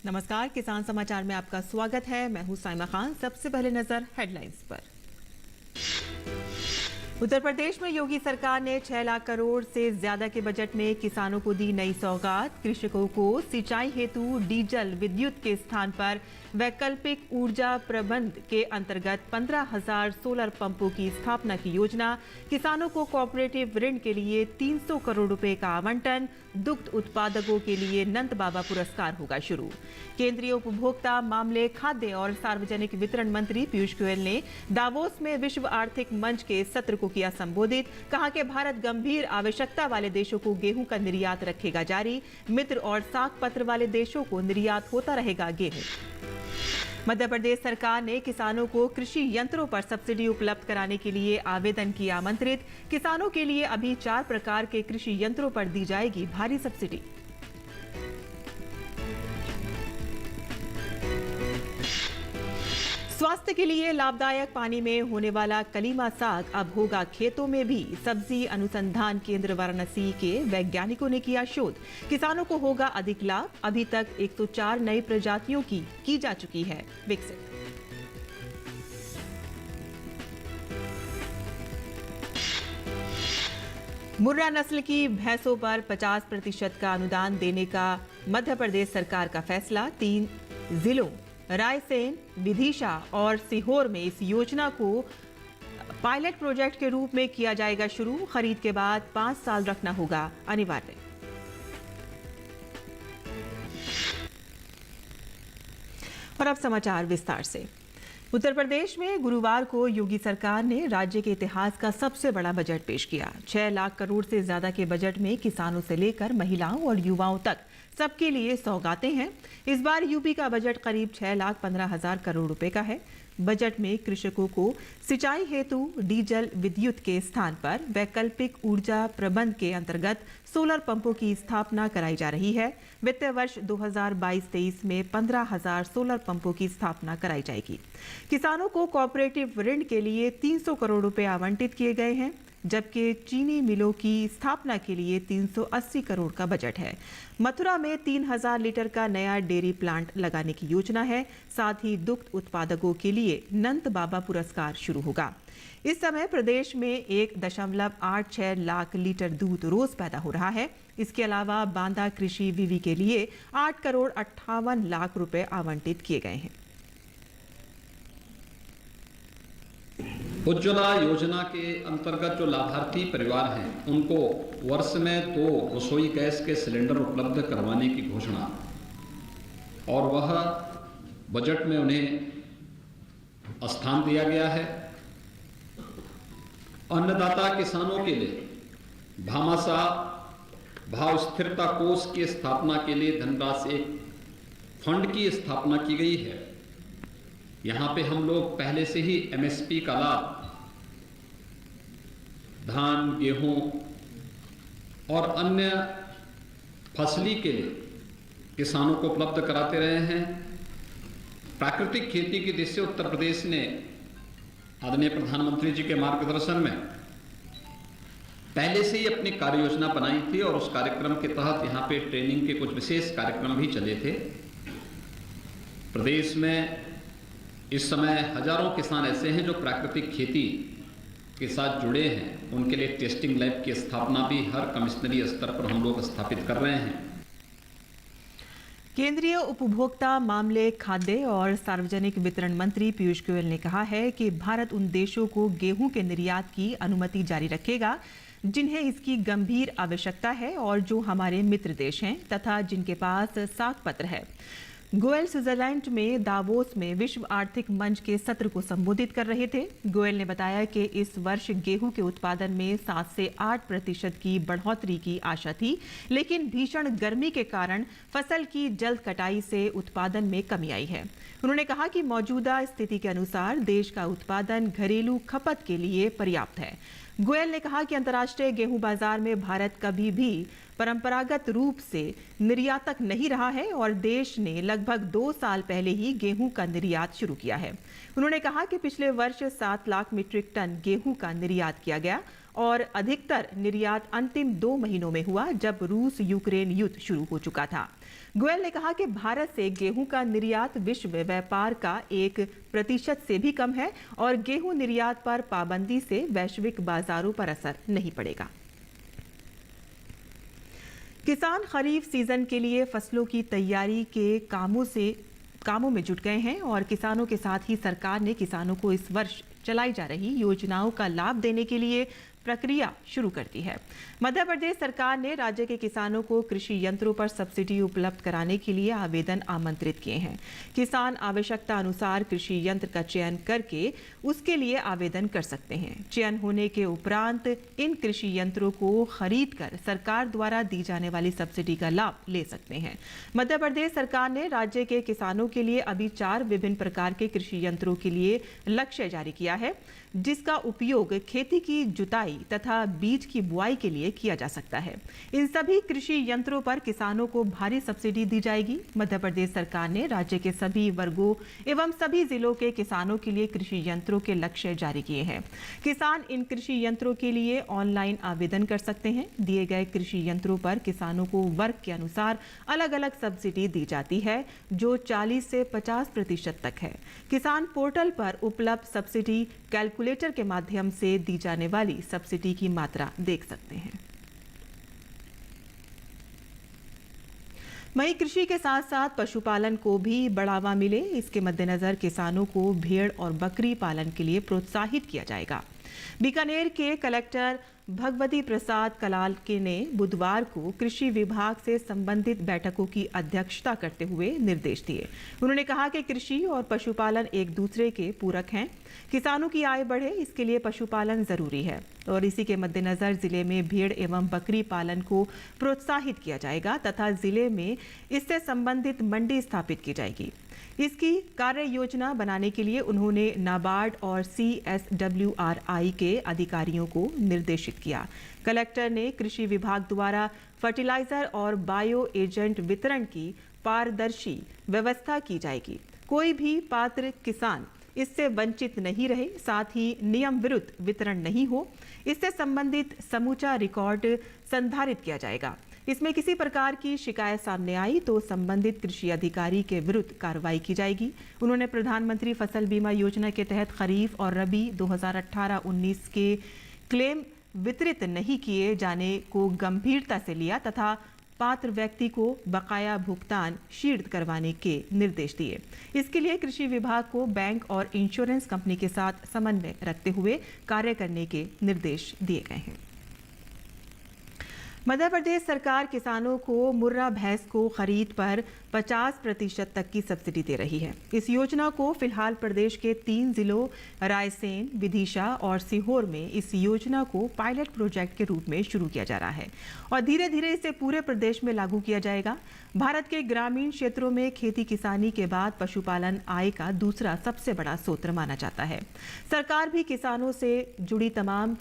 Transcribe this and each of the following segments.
नमस्कार, किसान समाचार में आपका स्वागत है। मैं हूं साइमा खान। सबसे पहले नजर हेडलाइंस पर। उत्तर प्रदेश में योगी सरकार ने 6 लाख करोड़ से ज्यादा के बजट में किसानों को दी नई सौगात। कृषकों को सिंचाई हेतु डीजल विद्युत के स्थान पर वैकल्पिक ऊर्जा प्रबंध के अंतर्गत 15,000 सोलर पंपों की स्थापना की योजना। किसानों को कोऑपरेटिव ऋण के लिए 300 करोड़ रुपए का आवंटन। दुग्ध उत्पादकों के लिए नंद बाबा पुरस्कार होगा शुरू। केंद्रीय उपभोक्ता मामले, खाद्य और सार्वजनिक वितरण मंत्री पीयूष गोयल ने दावोस में विश्व आर्थिक मंच के सत्र को किया संबोधित। कहा कि भारत गंभीर आवश्यकता वाले देशों को गेहूं का निर्यात रखेगा जारी। मित्र और साख पत्र वाले देशों को निर्यात होता रहेगा गेहूं। मध्य प्रदेश सरकार ने किसानों को कृषि यंत्रों पर सब्सिडी उपलब्ध कराने के लिए आवेदन किया आमंत्रित। किसानों के लिए अभी 4 प्रकार के कृषि यंत्रों पर दी जाएगी भारी सब्सिडी। स्वास्थ्य के लिए लाभदायक पानी में होने वाला कलीमा साग अब होगा खेतों में भी। सब्जी अनुसंधान केंद्र वाराणसी के वैज्ञानिकों ने किया शोध। किसानों को होगा अधिक लाभ। अभी तक 104 नई प्रजातियों की जा चुकी है विकसित। मुर्रा नस्ल की भैंसों पर 50% का अनुदान देने का मध्य प्रदेश सरकार का फैसला। 3 जिलों रायसेन, विदिशा और सीहोर में इस योजना को पायलट प्रोजेक्ट के रूप में किया जाएगा शुरू। खरीद के बाद 5 साल रखना होगा अनिवार्य। और अब समाचार विस्तार से। उत्तर प्रदेश में गुरुवार को योगी सरकार ने राज्य के इतिहास का सबसे बड़ा बजट पेश किया। 6 लाख करोड़ से ज्यादा के बजट में किसानों से लेकर महिलाओं और युवाओं तक सबके लिए सौगातें हैं। इस बार यूपी का बजट करीब 6,15,000 करोड़ रुपए का है। बजट में कृषकों को सिंचाई हेतु डीजल विद्युत के स्थान पर वैकल्पिक ऊर्जा प्रबंध के अंतर्गत सोलर पंपों की स्थापना कराई जा रही है। वित्तीय वर्ष 2022-23 में 15,000 सोलर पंपों की स्थापना कराई जाएगी। किसानों को कोऑपरेटिव ऋण के लिए 300 करोड़ रुपए आवंटित किए गए हैं, जबकि चीनी मिलों की स्थापना के लिए 380 करोड़ का बजट है। मथुरा में 3,000 लीटर का नया डेयरी प्लांट लगाने की योजना है। साथ ही दुग्ध उत्पादकों के लिए नंद बाबा पुरस्कार शुरू होगा। इस समय प्रदेश में 1.86 लाख लीटर दूध रोज पैदा हो रहा है। इसके अलावा बांदा कृषि विवि के लिए 8 करोड़ 58 लाख रुपए आवंटित किए गए हैं। उज्ज्वला योजना के अंतर्गत जो लाभार्थी परिवार हैं उनको वर्ष में 2 रसोई गैस के सिलेंडर उपलब्ध करवाने की घोषणा, और वह बजट में उन्हें स्थान दिया गया है। अन्नदाता किसानों के लिए भामाशाह भाव स्थिरता कोष की स्थापना के लिए धनराशि एक फंड की स्थापना की गई है। यहाँ पे हम लोग पहले से ही एमएसपी का लाभ धान, गेहूं और अन्य फसली के लिए किसानों को उपलब्ध कराते रहे हैं। प्राकृतिक खेती की दिशा से उत्तर प्रदेश ने आदरणीय प्रधानमंत्री जी के मार्गदर्शन में पहले से ही अपनी कार्य योजना बनाई थी, और उस कार्यक्रम के तहत यहाँ पे ट्रेनिंग के कुछ विशेष कार्यक्रम भी चले थे। प्रदेश में इस समय हजारों किसान ऐसे हैं जो प्राकृतिक खेती के साथ जुड़े हैं। उनके लिए टेस्टिंग लैब की स्थापना भी हर कमिश्नरी स्तर पर हम लोग स्थापित कर रहे हैं। केंद्रीय उपभोक्ता मामले, खाद्य और सार्वजनिक वितरण मंत्री पीयूष गोयल ने कहा है कि भारत उन देशों को गेहूं के निर्यात की अनुमति जारी रखेगा जिन्हें इसकी गंभीर आवश्यकता है और जो हमारे मित्र देश हैं तथा जिनके पास साख पत्र है। गोयल स्विट्जरलैंड में दावोस में विश्व आर्थिक मंच के सत्र को संबोधित कर रहे थे। गोयल ने बताया कि इस वर्ष गेहूं के उत्पादन में 7 से 8% की बढ़ोतरी की आशा थी, लेकिन भीषण गर्मी के कारण फसल की जल्द कटाई से उत्पादन में कमी आई है। उन्होंने कहा कि मौजूदा स्थिति के अनुसार देश का उत्पादन घरेलू खपत के लिए पर्याप्त है। गोयल ने कहा कि अंतर्राष्ट्रीय गेहूं बाजार में भारत कभी भी परंपरागत रूप से निर्यातक नहीं रहा है और देश ने लगभग 2 साल पहले ही गेहूं का निर्यात शुरू किया है। उन्होंने कहा कि पिछले वर्ष 7 लाख मीट्रिक टन गेहूं का निर्यात किया गया और अधिकतर निर्यात अंतिम 2 महीनों में हुआ, जब रूस यूक्रेन युद्ध शुरू हो चुका था। गोयल ने कहा कि भारत से गेहूं का निर्यात विश्व व्यापार का 1% से भी कम है और गेहूं निर्यात पर पाबंदी से वैश्विक बाजारों पर असर नहीं पड़ेगा। किसान खरीफ सीजन के लिए फसलों की तैयारी के कामों में जुट गए हैं और किसानों के साथ ही सरकार ने किसानों को इस वर्ष चलाई जा रही योजनाओं का लाभ देने के लिए प्रक्रिया शुरू कर दी है। मध्य प्रदेश सरकार ने राज्य के किसानों को कृषि यंत्रों पर सब्सिडी उपलब्ध कराने के लिए आवेदन आमंत्रित किए हैं। किसान आवश्यकता अनुसार कृषि यंत्र का चयन करके उसके लिए आवेदन कर सकते हैं। चयन होने के उपरांत इन कृषि यंत्रों को खरीद कर सरकार द्वारा दी जाने वाली सब्सिडी का लाभ ले सकते हैं। मध्य प्रदेश सरकार ने राज्य के किसानों के लिए अभी 4 विभिन्न प्रकार के कृषि यंत्रों के लिए लक्ष्य जारी किया है, जिसका उपयोग खेती की जुताई तथा बीज की बुआई के लिए किया जा सकता है। इन सभी कृषि यंत्रों पर किसानों को भारी सब्सिडी दी जाएगी। मध्य प्रदेश सरकार ने राज्य के सभी वर्गों एवं सभी जिलों के किसानों के लिए कृषि यंत्रों के लक्ष्य जारी किए हैं। किसान इन कृषि यंत्रों के लिए ऑनलाइन आवेदन कर सकते हैं। दिए गए कृषि यंत्रों पर किसानों को वर्ग के अनुसार अलग अलग सब्सिडी दी जाती है, जो 40 से 50% तक है। किसान पोर्टल पर उपलब्ध सब्सिडी कैलकुलेटर के माध्यम से दी जाने वाली सब्सिडी की मात्रा देख सकते हैं। वहीं कृषि के साथ साथ पशुपालन को भी बढ़ावा मिले, इसके मद्देनजर किसानों को भेड़ और बकरी पालन के लिए प्रोत्साहित किया जाएगा। बीकानेर के कलेक्टर भगवती प्रसाद कलालके ने बुधवार को कृषि विभाग से संबंधित बैठकों की अध्यक्षता करते हुए निर्देश दिए। उन्होंने कहा कि कृषि और पशुपालन एक दूसरे के पूरक हैं। किसानों की आय बढ़े, इसके लिए पशुपालन जरूरी है और इसी के मद्देनजर जिले में भेड़ एवं बकरी पालन को प्रोत्साहित किया जाएगा तथा जिले में इससे संबंधित मंडी स्थापित की जाएगी। इसकी कार्य योजना बनाने के लिए उन्होंने नाबार्ड और CSWRI के अधिकारियों को निर्देशित किया। कलेक्टर ने कृषि विभाग द्वारा फर्टिलाइजर और बायो एजेंट वितरण की पारदर्शी व्यवस्था की जाएगी। कोई भी पात्र किसान इससे वंचित नहीं रहे, साथ ही नियम विरुद्ध वितरण नहीं हो, इससे संबंधित समूचा रिकॉर्ड संधारित किया जाएगा। इसमें किसी प्रकार की शिकायत सामने आई तो संबंधित कृषि अधिकारी के विरुद्ध कार्रवाई की जाएगी। उन्होंने प्रधानमंत्री फसल बीमा योजना के तहत खरीफ और रबी 2018-19 के क्लेम वितरित नहीं किए जाने को गंभीरता से लिया तथा पात्र व्यक्ति को बकाया भुगतान शीघ्र करवाने के निर्देश दिए। इसके लिए कृषि विभाग को बैंक और इंश्योरेंस कंपनी के साथ समन्वय रखते हुए कार्य करने के निर्देश दिए गए हैं। मध्य प्रदेश सरकार किसानों को मुर्रा भैंस को खरीद पर 50% तक की सब्सिडी दे रही है। इस योजना को फिलहाल प्रदेश के 3 जिलों रायसेन, विदिशा और सीहोर में इस योजना को पायलट प्रोजेक्ट के रूप में शुरू किया जा रहा है और धीरे धीरे इसे पूरे प्रदेश में लागू किया जाएगा। भारत के ग्रामीण क्षेत्रों में खेती किसानी के बाद पशुपालन आय का दूसरा सबसे बड़ा स्रोत माना जाता है। सरकार भी किसानों से जुड़ी तमाम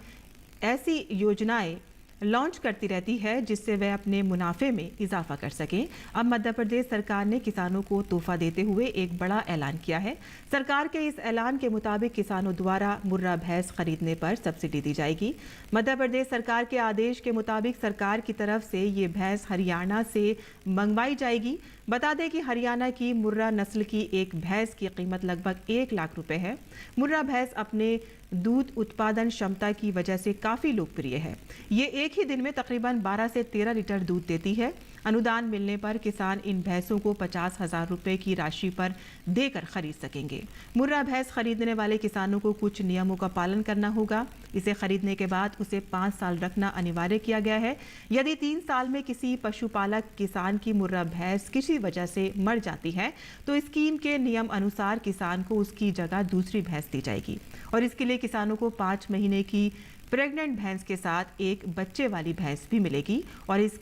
ऐसी योजनाएं लॉन्च करती रहती है जिससे वे अपने मुनाफे में इजाफा कर सकें। अब मध्य प्रदेश सरकार ने किसानों को तोहफा देते हुए एक बड़ा ऐलान किया है। सरकार के इस ऐलान के मुताबिक किसानों द्वारा मुर्रा भैंस खरीदने पर सब्सिडी दी जाएगी। मध्य प्रदेश सरकार के आदेश के मुताबिक सरकार की तरफ से ये भैंस हरियाणा से मंगवाई जाएगी। बता दें कि हरियाणा की मुर्रा नस्ल की एक भैंस की कीमत लगभग 1 लाख रुपए है। मुर्रा भैंस अपने दूध उत्पादन क्षमता की वजह से काफ़ी लोकप्रिय है। ये एक ही दिन में तकरीबन 12 से 13 लीटर दूध देती है। अनुदान मिलने पर किसान इन भैंसों को 50,000 रुपए की राशि पर देकर खरीद सकेंगे। मुर्रा भैंस खरीदने वाले किसानों को कुछ नियमों का पालन करना होगा। इसे खरीदने के बाद उसे 5 साल रखना अनिवार्य किया गया है। यदि 3 साल में किसी पशुपालक किसान की मुर्रा भैंस किसी वजह से मर जाती है तो स्कीम के नियम अनुसार किसान को उसकी जगह दूसरी भैंस दी जाएगी और इसके लिए किसानों को 5 महीने की प्रेग्नेंट भैंस के साथ एक बच्चे वाली भैंस भी मिलेगी और इस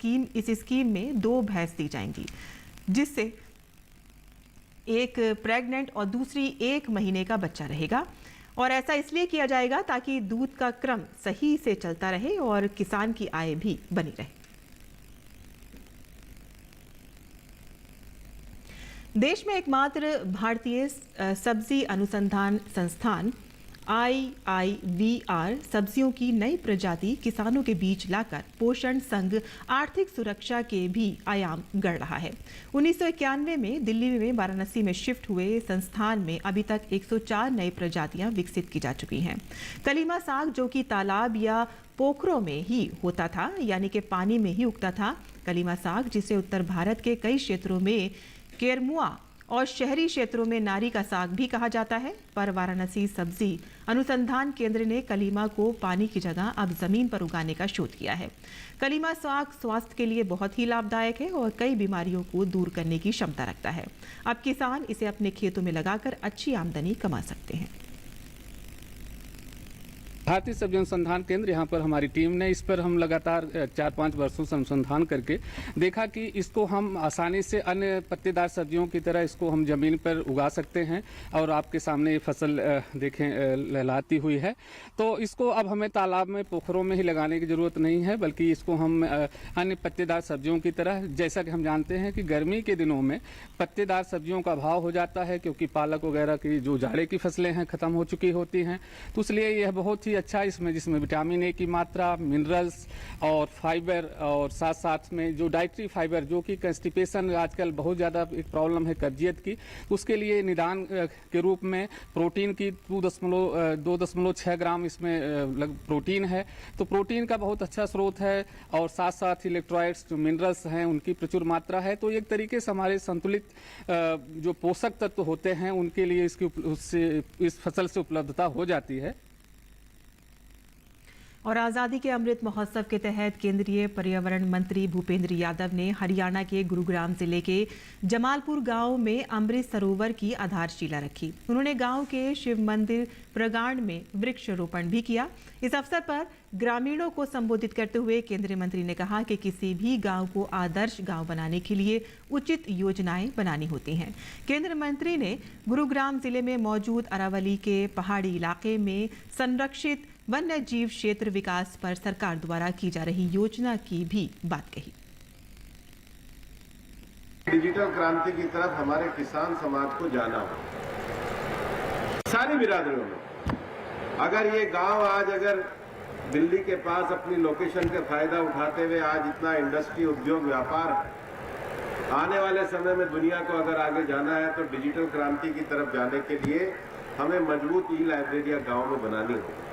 स्कीम में 2 भैंस दी जाएंगी, जिससे एक प्रेग्नेंट और दूसरी 1 mहीने का बच्चा रहेगा। और ऐसा इसलिए किया जाएगा ताकि दूध का क्रम सही से चलता रहे और किसान की आय भी बनी रहे। देश में एकमात्र भारतीय सब्जी अनुसंधान संस्थान IIVR सब्जियों की नई प्रजाति किसानों के बीच लाकर पोषण संग आर्थिक सुरक्षा के भी आयाम गढ़ रहा है। 1991 में दिल्ली में वाराणसी में शिफ्ट हुए संस्थान में अभी तक 104 नई प्रजातियां विकसित की जा चुकी हैं। कलीमा साग जो कि तालाब या पोखरों में ही होता था, यानी कि पानी में ही उगता था, कलीमा साग जिसे उत्तर भारत के कई क्षेत्रों में केरमुआ और शहरी क्षेत्रों में नारी का साग भी कहा जाता है, पर वाराणसी सब्जी अनुसंधान केंद्र ने कलीमा को पानी की जगह अब जमीन पर उगाने का शोध किया है। कलीमा साग स्वास्थ्य के लिए बहुत ही लाभदायक है और कई बीमारियों को दूर करने की क्षमता रखता है। अब किसान इसे अपने खेतों में लगाकर अच्छी आमदनी कमा सकते हैं। भारतीय सब्जी अनुसंधान केंद्र यहाँ पर हमारी टीम ने इस पर हम लगातार 4-5 वर्षों से अनुसंधान करके देखा कि इसको हम आसानी से अन्य पत्तेदार सब्जियों की तरह इसको हम जमीन पर उगा सकते हैं और आपके सामने ये फसल देखें लहलाती हुई है। तो इसको अब हमें तालाब में पोखरों में ही लगाने की ज़रूरत नहीं है, बल्कि इसको हम अन्य पत्तेदार सब्जियों की तरह, जैसा कि हम जानते हैं कि गर्मी के दिनों में पत्तेदार सब्जियों का अभाव हो जाता है क्योंकि पालक वगैरह की जो जाड़े की फसलें हैं ख़त्म हो चुकी होती हैं, तो इसलिए यह बहुत ही अच्छा इसमें जिसमें विटामिन ए की मात्रा, मिनरल्स और फाइबर और साथ साथ में जो डाइटरी फाइबर जो कि कंस्टिपेशन आजकल बहुत ज़्यादा एक प्रॉब्लम है कब्जियत की, उसके लिए निदान के रूप में प्रोटीन की 2.6 ग्राम इसमें प्रोटीन है, तो प्रोटीन का बहुत अच्छा स्रोत है और साथ साथ इलेक्ट्रोलाइट्स जो मिनरल्स हैं उनकी प्रचुर मात्रा है। तो एक तरीके से हमारे संतुलित जो पोषक तत्व होते हैं उनके लिए इस फसल से उपलब्धता हो जाती है। और आज़ादी के अमृत महोत्सव के तहत केंद्रीय पर्यावरण मंत्री भूपेंद्र यादव ने हरियाणा के गुरुग्राम जिले के जमालपुर गांव में अमृत सरोवर की आधारशिला रखी। उन्होंने गांव के शिव मंदिर प्रगांड में वृक्षारोपण भी किया। इस अवसर पर ग्रामीणों को संबोधित करते हुए केंद्रीय मंत्री ने कहा कि किसी भी गांव को आदर्श गांव बनाने के लिए उचित योजनाएं बनानी होती हैं। केंद्रीय मंत्री ने गुरुग्राम जिले में मौजूद अरावली के पहाड़ी इलाके में संरक्षित वन्य जीव क्षेत्र विकास पर सरकार द्वारा की जा रही योजना की भी बात कही। डिजिटल क्रांति की तरफ हमारे किसान समाज को जाना हो, सारी बिरादरियों में। अगर ये गांव आज अगर दिल्ली के पास अपनी लोकेशन का फायदा उठाते हुए आज इतना इंडस्ट्री, उद्योग, व्यापार, आने वाले समय में दुनिया को अगर आगे जाना है तो डिजिटल क्रांति की तरफ जाने के लिए हमें मजबूत ई-लाइब्रेरियां गांव में बनानी होगी।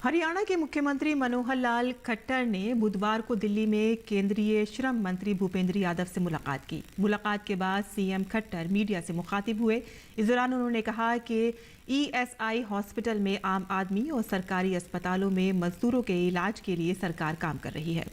हरियाणा के मुख्यमंत्री मनोहर लाल खट्टर ने बुधवार को दिल्ली में केंद्रीय श्रम मंत्री भूपेंद्र यादव से मुलाकात की। मुलाकात के बाद सीएम खट्टर मीडिया से मुखातिब हुए। इस दौरान उन्होंने कहा कि ESI हॉस्पिटल में आम आदमी और सरकारी अस्पतालों में मजदूरों के इलाज के लिए सरकार काम कर रही है।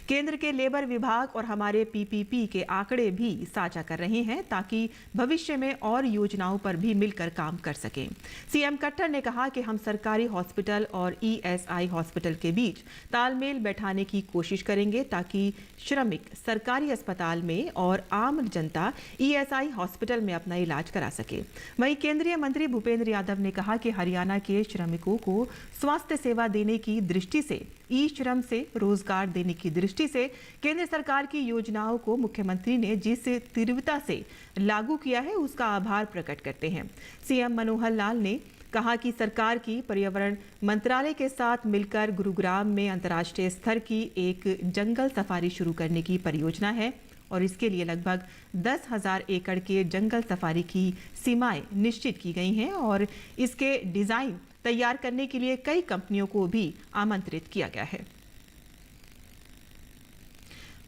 केंद्र के लेबर विभाग और हमारे PPP के आंकड़े भी साझा कर रहे हैं ताकि भविष्य में और योजनाओं पर भी मिलकर काम कर सकें। सीएम खट्टर ने कहा कि हम सरकारी हॉस्पिटल और ESI हॉस्पिटल के बीच तालमेल बैठाने की कोशिश करेंगे ताकि श्रमिक सरकारी अस्पताल में और आम जनता ESI हॉस्पिटल में अपना इलाज करा सके। वहीं केंद्रीय मंत्री भूपेंद्र यादव ने कहा कि हरियाणा के श्रमिकों को स्वास्थ्य सेवा देने की दृष्टि से, ई-श्रम से रोजगार देने की दृष्टि से केंद्र सरकार की योजनाओं को मुख्यमंत्री ने जिस तीव्रता से लागू किया है उसका आभार प्रकट करते हैं। सीएम मनोहर लाल ने कहा कि सरकार की पर्यावरण मंत्रालय के साथ मिलकर गुरुग्राम में अंतर्राष्ट्रीय स्तर की एक जंगल सफारी शुरू करने की परियोजना है और इसके लिए लगभग 10,000 एकड़ के जंगल सफारी की सीमाएं निश्चित की गई हैं और इसके डिजाइन तैयार करने के लिए कई कंपनियों को भी आमंत्रित किया गया है।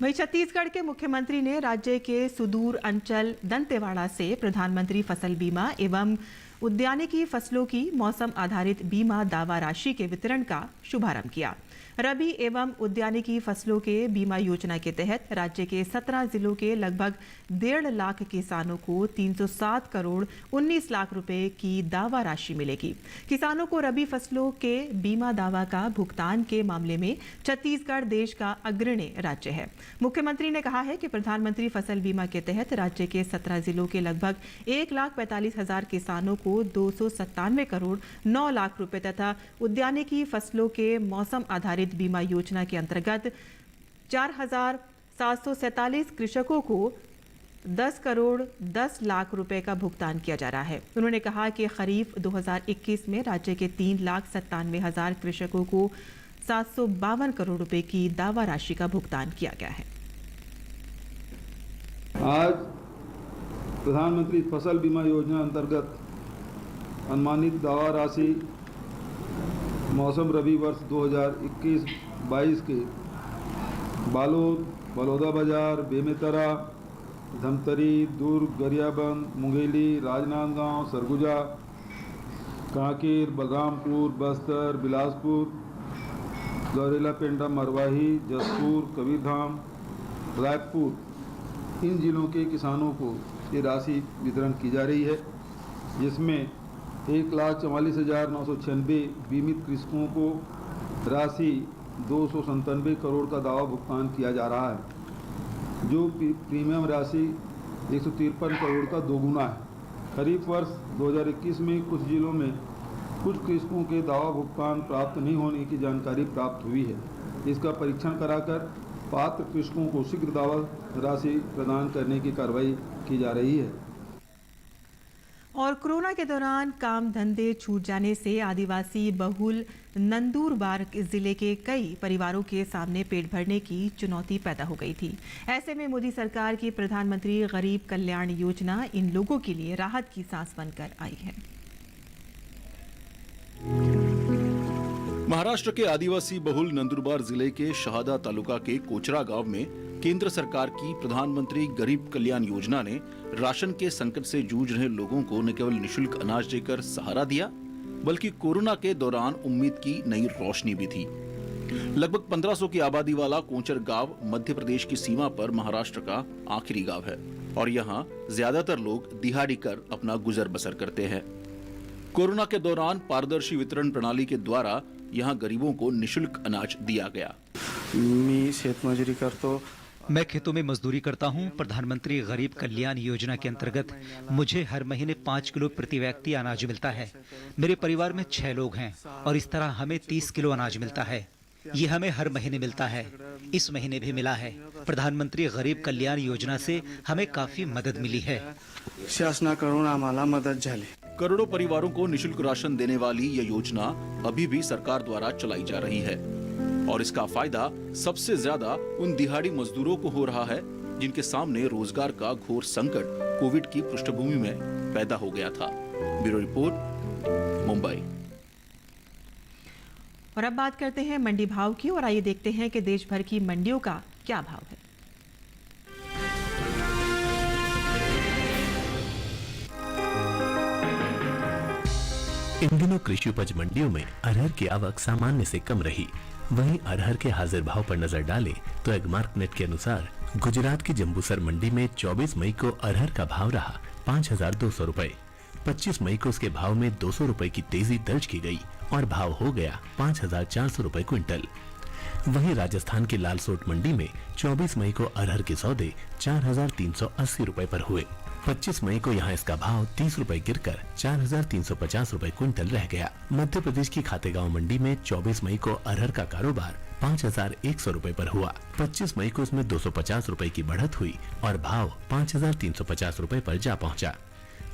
वहीं छत्तीसगढ़ के मुख्यमंत्री ने राज्य के सुदूर अंचल दंतेवाड़ा से प्रधानमंत्री फसल बीमा एवं उद्यानिकी फसलों की मौसम आधारित बीमा दावा राशि के वितरण का शुभारंभ किया। रबी एवं उद्यानिकी फसलों के बीमा योजना के तहत राज्य के 17 जिलों के लगभग 1.5 लाख किसानों को 307 करोड़ 19 लाख रुपए की दावा राशि मिलेगी। किसानों को रबी फसलों के बीमा दावा का भुगतान के मामले में छत्तीसगढ़ देश का अग्रणी राज्य है। मुख्यमंत्री ने कहा है कि प्रधानमंत्री फसल बीमा के तहत राज्य के 17 जिलों के लगभग 1,45,000 किसानों को 297 करोड़ 9 लाख रुपए तथा उद्यानिकी फसलों के मौसम आधारित बीमा योजना के अंतर्गत 4,747 कृषकों को 10 करोड़ 10 लाख रुपए का भुगतान किया जा रहा है। उन्होंने कहा कि खरीफ 2021 में राज्य के 3,97,000 कृषकों को 752 करोड़ रुपए की दावा राशि का भुगतान किया गया है। आज प्रधानमंत्री फसल बीमा योजना अंतर्गत अनुमानित दावा राशि मौसम रबी वर्ष 2021-22 के बालोद, बलौदाबाजार, बेमेतरा, धमतरी, दुर्ग, गरियाबंद, मुंगेली, राजनांदगांव, सरगुजा, कांकेर, बलरामपुर, बस्तर, बिलासपुर, गौरेला पेंडा, मरवाही, जसपुर, कबीरधाम, रायपुर, इन जिलों के किसानों को ये राशि वितरण की जा रही है, जिसमें 1,44,996 बीमित कृषकों को राशि 297 करोड़ का दावा भुगतान किया जा रहा है, जो प्रीमियम राशि 153 करोड़ का दोगुना है। खरीफ वर्ष 2021 में कुछ जिलों में कुछ कृषकों के दावा भुगतान प्राप्त नहीं होने की जानकारी प्राप्त हुई है। इसका परीक्षण कराकर पात्र कृषकों को शीघ्र दावा राशि प्रदान करने की कार्रवाई की जा रही है। और कोरोना के दौरान काम धंधे छूट जाने से आदिवासी बहुल नंदुरबार जिले के कई परिवारों के सामने पेट भरने की चुनौती पैदा हो गई थी। ऐसे में मोदी सरकार की प्रधानमंत्री गरीब कल्याण योजना इन लोगों के लिए राहत की सांस बनकर आई है। महाराष्ट्र के आदिवासी बहुल नंदुरबार जिले के शहादा तालुका के कोचरा गांव में केंद्र सरकार की प्रधानमंत्री गरीब कल्याण योजना ने राशन के संकट से जूझ रहे लोगों को न केवल निशुल्क अनाज देकर सहारा दिया, बल्कि कोरोना के दौरान उम्मीद की नई रोशनी भी थी। लगभग 1500 की आबादी वाला कोचर गांव मध्य प्रदेश की सीमा पर महाराष्ट्र का आखिरी गांव है और यहाँ ज्यादातर लोग दिहाड़ी कर अपना गुजर बसर करते हैं। कोरोना के दौरान पारदर्शी वितरण प्रणाली के द्वारा यहाँ गरीबों को निशुल्क अनाज दिया गया। मी शेतमजुरी करतो। मैं खेतों में मजदूरी करता हूं। प्रधानमंत्री गरीब कल्याण योजना के अंतर्गत मुझे हर महीने 5 किलो प्रति व्यक्ति अनाज मिलता है। मेरे परिवार में 6 लोग हैं और इस तरह हमें 30 किलो अनाज मिलता है। ये हमें हर महीने मिलता है, इस महीने भी मिला है। प्रधानमंत्री गरीब कल्याण योजना से हमें काफी मदद मिली है। शासनाकडून आम्हाला मदत झाली। करोड़ों परिवारों को निशुल्क राशन देने वाली यह योजना अभी भी सरकार द्वारा चलाई जा रही है और इसका फायदा सबसे ज्यादा उन दिहाड़ी मजदूरों को हो रहा है जिनके सामने रोजगार का घोर संकट कोविड की पृष्ठभूमि में पैदा हो गया था। Bureau report, Mumbai. और अब बात करते हैं मंडी भाव की और आइए देखते हैं कि देश भर की मंडियों का क्या भाव है। इन दिनों कृषि उपज मंडियों में अरहर की आवक सामान्य से कम रही। वहीं अरहर के हाजिर भाव पर नजर डालें तो एगमार्क नेट के अनुसार गुजरात की जंबूसर मंडी में 24 मई को अरहर का भाव रहा 5,200 रुपए। 25 मई को उसके भाव में 200 रुपए की तेजी दर्ज की गई और भाव हो गया 5,400 रुपए क्विंटल। वहीं राजस्थान की लालसोट मंडी में 24 मई को अरहर के सौदे 4,380 रुपए पर हुए। 25 मई को यहाँ इसका भाव 30 रुपए गिरकर 4,350 रुपए क्विंटल रह गया। मध्य प्रदेश की खातेगांव मंडी में 24 मई को अरहर का कारोबार 5,100 रुपए पर हुआ। 25 मई को इसमें 250 रुपए की बढ़त हुई और भाव 5,350 रुपए पर जा पहुंचा।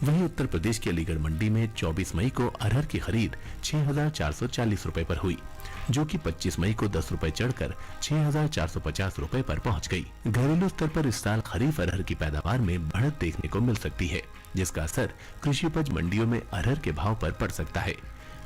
वहीं उत्तर प्रदेश की अलीगढ़ मंडी में 24 मई को अरहर की खरीद 6,440 रुपए पर हुई, जो कि 25 मई को 10 रुपए चढ़कर 6,450 रुपए पर पहुंच गई। घरेलू स्तर पर इस साल खरीफ अरहर की पैदावार में बढ़त देखने को मिल सकती है, जिसका असर कृषि उपज मंडियों में अरहर के भाव पर पड़ सकता है।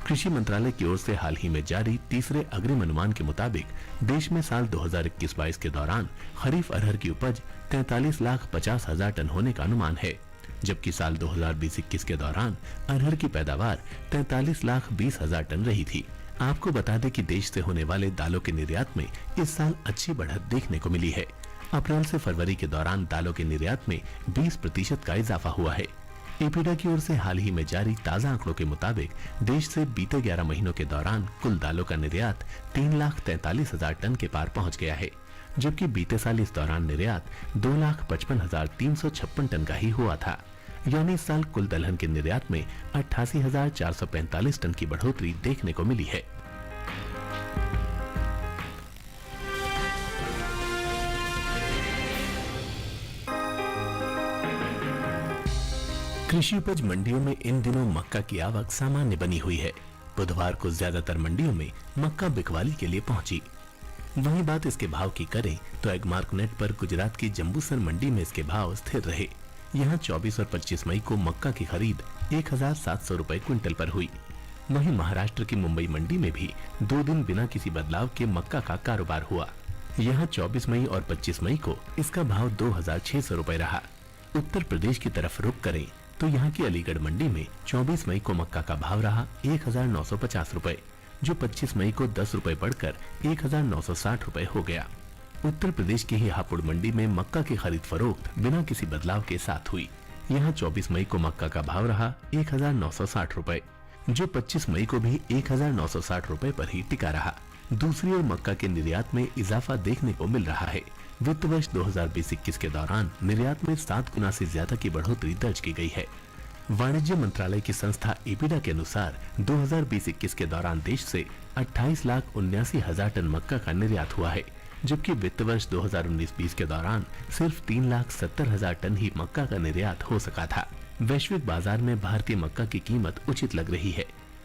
कृषि मंत्रालय की ओर से हाल ही में जारी तीसरे अग्रिम अनुमान के मुताबिक देश में साल 2021-22 के दौरान खरीफ अरहर की उपज 43,50,000 टन होने का अनुमान है, जबकि साल 2020-21 के दौरान अरहर की पैदावार 43,20,000 टन रही थी। आपको बता दें कि देश से होने वाले दालों के निर्यात में इस साल अच्छी बढ़त देखने को मिली है। अप्रैल से फरवरी के दौरान दालों के निर्यात में 20% का इजाफा हुआ है। एपीडा की ओर से हाल ही में जारी ताजा आंकड़ों के मुताबिक देश से बीते 11 महीनों के दौरान कुल दालों का निर्यात 3,43,000 टन के पार पहुंच गया है, जबकि बीते साल इस दौरान निर्यात 2,55,356 टन का ही हुआ था। यानी इस साल कुल दलहन के निर्यात में 88,445 टन की बढ़ोतरी देखने को मिली है। कृषि उपज मंडियों में इन दिनों मक्का की आवक सामान्य बनी हुई है। बुधवार को ज्यादातर मंडियों में मक्का बिकवाली के लिए पहुंची। वहीं बात इसके भाव की करें तो एगमार्क नेट पर गुजरात की जंबूसर मंडी में इसके भाव स्थिर रहे। यहां 24 और 25 मई को मक्का की खरीद 1,700 रुपए क्विंटल पर हुई। वहीं महाराष्ट्र की मुंबई मंडी में भी 2 दिन बिना किसी बदलाव के मक्का का कारोबार हुआ। यहां 24 मई और 25 मई को इसका भाव 2,600 रुपए रहा। उत्तर प्रदेश की तरफ रुख करें तो यहाँ की अलीगढ़ मंडी में 24 मई को मक्का का भाव रहा 1,950 रुपए, जो 25 मई को 10 रुपए बढ़कर 1,960 रुपए हो गया। उत्तर प्रदेश की ही हापुड़ मंडी में मक्का की खरीद फरोख्त बिना किसी बदलाव के साथ हुई। यहाँ 24 मई को मक्का का भाव रहा 1,960 रुपए, जो 25 मई को भी 1,960 रुपए पर ही टिका रहा। दूसरी ओर मक्का के निर्यात में इजाफा देखने को मिल रहा है। वित्त वर्ष 2020-21 के दौरान निर्यात में 7 गुना से ज्यादा की बढ़ोतरी दर्ज की गई है। वाणिज्य मंत्रालय की संस्था एपीडा के अनुसार 2020-21 के दौरान देश से 28,79,000 टन मक्का का निर्यात हुआ है, जबकि वित्त वर्ष 2019-20 के दौरान सिर्फ 3,70,000 टन ही मक्का का निर्यात हो सका था। वैश्विक बाजार में भारतीय मक्का की कीमत उचित लग रही है।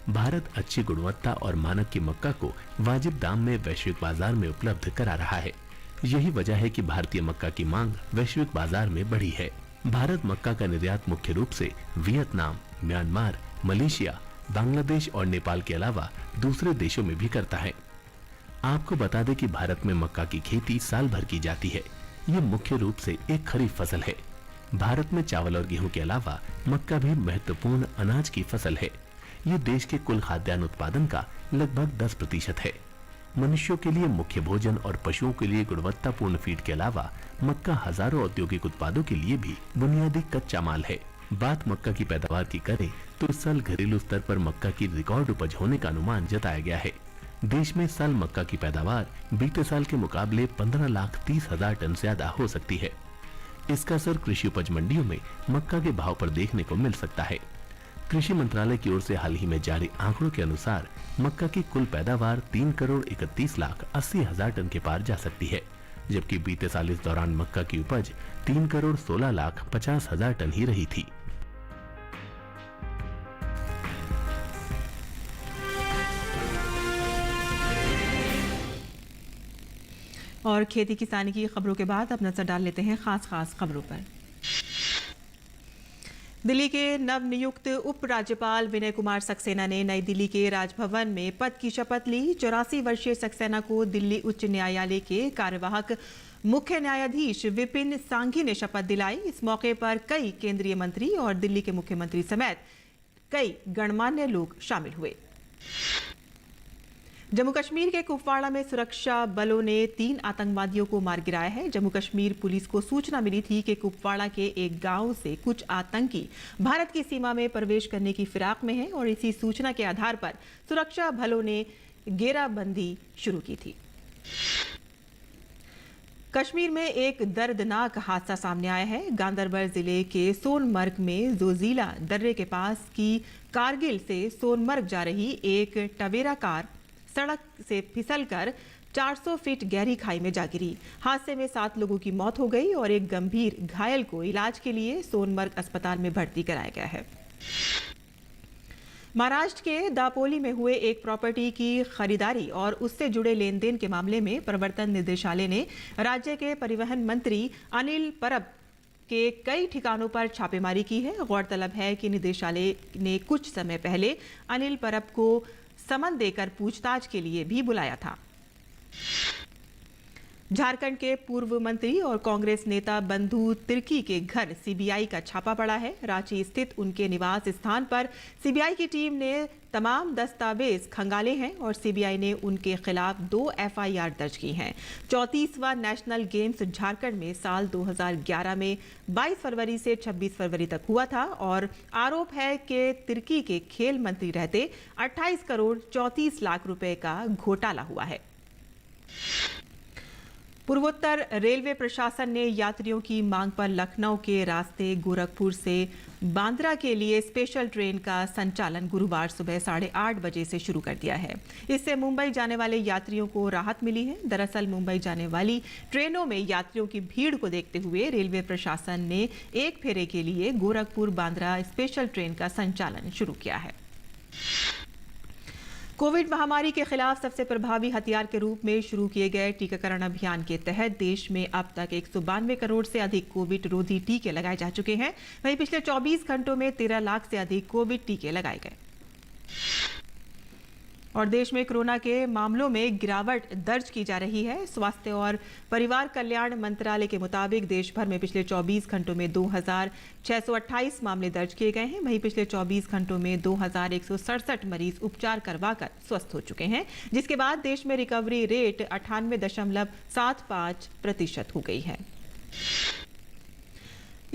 भारत अच्छी गुणवत्ता और मानक की मक्का को वाजिब दाम में वैश्विक बाजार में उपलब्ध करा रहा है। यही वजह है कि भारतीय मक्का की मांग वैश्विक बाजार में बढ़ी है। भारत मक्का का निर्यात मुख्य रूप से वियतनाम, म्यांमार, मलेशिया, बांग्लादेश और नेपाल के अलावा दूसरे देशों में भी करता है। आपको बता दें कि भारत में मक्का की खेती साल भर की जाती है। ये मुख्य रूप से एक खरीफ फसल है। भारत में चावल और गेहूं के अलावा मक्का भी महत्वपूर्ण अनाज की फसल है। ये देश के कुल खाद्यान्न उत्पादन का लगभग 10% है। मनुष्यों के लिए मुख्य भोजन और पशुओं के लिए गुणवत्तापूर्ण फीड के अलावा मक्का हजारों औद्योगिक उत्पादों के लिए भी बुनियादी कच्चा माल है। बात मक्का की पैदावार की करें तो इस साल घरेलू स्तर पर मक्का की रिकॉर्ड उपज होने का अनुमान जताया गया है। देश में इस साल मक्का की पैदावार बीते साल के मुकाबले 15,30,000 टन ज्यादा हो सकती है। इसका असर कृषि उपज मंडियों में मक्का के भाव पर देखने को मिल सकता है। कृषि मंत्रालय की ओर से हाल ही में जारी आंकड़ों के अनुसार मक्का की कुल पैदावार 3,31,80,000 टन के पार जा सकती है, जबकि बीते साल इस दौरान मक्का की उपज 3,16,50,000 टन ही रही थी। और खेती किसानी की खबरों के बाद अब नजर डाल लेते हैं खास खबरों पर। दिल्ली के नवनियुक्त उपराज्यपाल विनय कुमार सक्सेना ने नई दिल्ली के राजभवन में पद की शपथ ली। 84 वर्षीय सक्सेना को दिल्ली उच्च न्यायालय के कार्यवाहक मुख्य न्यायाधीश विपिन सांघी ने शपथ दिलाई। इस मौके पर कई केंद्रीय मंत्री और दिल्ली के मुख्यमंत्री समेत कई गणमान्य लोग शामिल हुए। जम्मू कश्मीर के कुपवाड़ा में सुरक्षा बलों ने 3 आतंकवादियों को मार गिराया है। जम्मू कश्मीर पुलिस को सूचना मिली थी कि कुपवाड़ा के एक गांव से कुछ आतंकी भारत की सीमा में प्रवेश करने की फिराक में हैं और इसी सूचना के आधार पर सुरक्षा बलों ने घेराबंदी शुरू की थी। कश्मीर में एक दर्दनाक हादसा सामने आया है। गांदरबल जिले के सोनमर्ग में जोजिला दर्रे के पास की कारगिल से सोनमर्ग जा रही एक टवेरा कार सड़क से फिसलकर 400 फीट गहरी खाई में जा गिरी। हादसे में 7 लोगों की मौत हो गई और एक गंभीर घायल को इलाज के लिए सोनमर्ग अस्पताल में भर्ती कराया गया है। महाराष्ट्र के दापोली में हुए एक प्रॉपर्टी की खरीदारी और उससे जुड़े लेन देन के मामले में प्रवर्तन निदेशालय ने राज्य के परिवहन मंत्री अनिल परब के कई ठिकानों पर छापेमारी की है। गौरतलब है कि निदेशालय ने कुछ समय पहले अनिल परब को समन देकर पूछताछ के लिए भी बुलाया था। झारखंड के पूर्व मंत्री और कांग्रेस नेता बंधु तिर्की के घर सीबीआई का छापा पड़ा है। रांची स्थित उनके निवास स्थान पर सीबीआई की टीम ने तमाम दस्तावेज खंगाले हैं और सीबीआई ने उनके खिलाफ 2 एफआईआर दर्ज की हैं। 34वां नेशनल गेम्स झारखंड में साल 2011 में 22 फरवरी से 26 फरवरी तक हुआ था और आरोप है कि तिर्की के खेल मंत्री रहते 28 करोड़ 34 लाख रुपए का घोटाला हुआ है। पूर्वोत्तर रेलवे प्रशासन ने यात्रियों की मांग पर लखनऊ के रास्ते गोरखपुर से बांद्रा के लिए स्पेशल ट्रेन का संचालन गुरुवार सुबह 8:30 बजे से शुरू कर दिया है। इससे मुंबई जाने वाले यात्रियों को राहत मिली है। दरअसल मुंबई जाने वाली ट्रेनों में यात्रियों की भीड़ को देखते हुए रेलवे प्रशासन ने एक फेरे के लिए गोरखपुर बांद्रा स्पेशल ट्रेन का संचालन शुरू किया है। कोविड महामारी के खिलाफ सबसे प्रभावी हथियार के रूप में शुरू किए गए टीकाकरण अभियान के तहत देश में अब तक 192 करोड़ से अधिक कोविड रोधी टीके लगाए जा चुके हैं। वहीं पिछले 24 घंटों में 13 लाख से अधिक कोविड टीके लगाए गए। और देश में कोरोना के मामलों में गिरावट दर्ज की जा रही है। स्वास्थ्य और परिवार कल्याण मंत्रालय के मुताबिक देश भर में पिछले 24 घंटों में 2628 मामले दर्ज किए गए हैं। वहीं पिछले 24 घंटों में 2167 मरीज उपचार करवाकर स्वस्थ हो चुके हैं, जिसके बाद देश में रिकवरी रेट 98.75% हो गई है।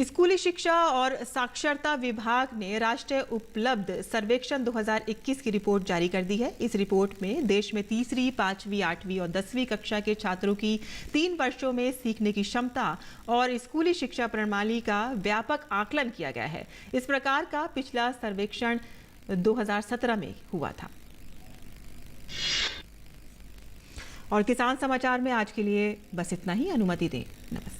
स्कूली शिक्षा और साक्षरता विभाग ने राष्ट्रीय उपलब्ध सर्वेक्षण 2021 की रिपोर्ट जारी कर दी है। इस रिपोर्ट में देश में 3री, 5वीं, 8वीं और 10वीं कक्षा के छात्रों की 3 वर्षों में सीखने की क्षमता और स्कूली शिक्षा प्रणाली का व्यापक आकलन किया गया है। इस प्रकार का पिछला सर्वेक्षण 2017 में हुआ था। और किसान समाचार में आज के लिए बस इतना ही। अनुमति दें। नमस्कार।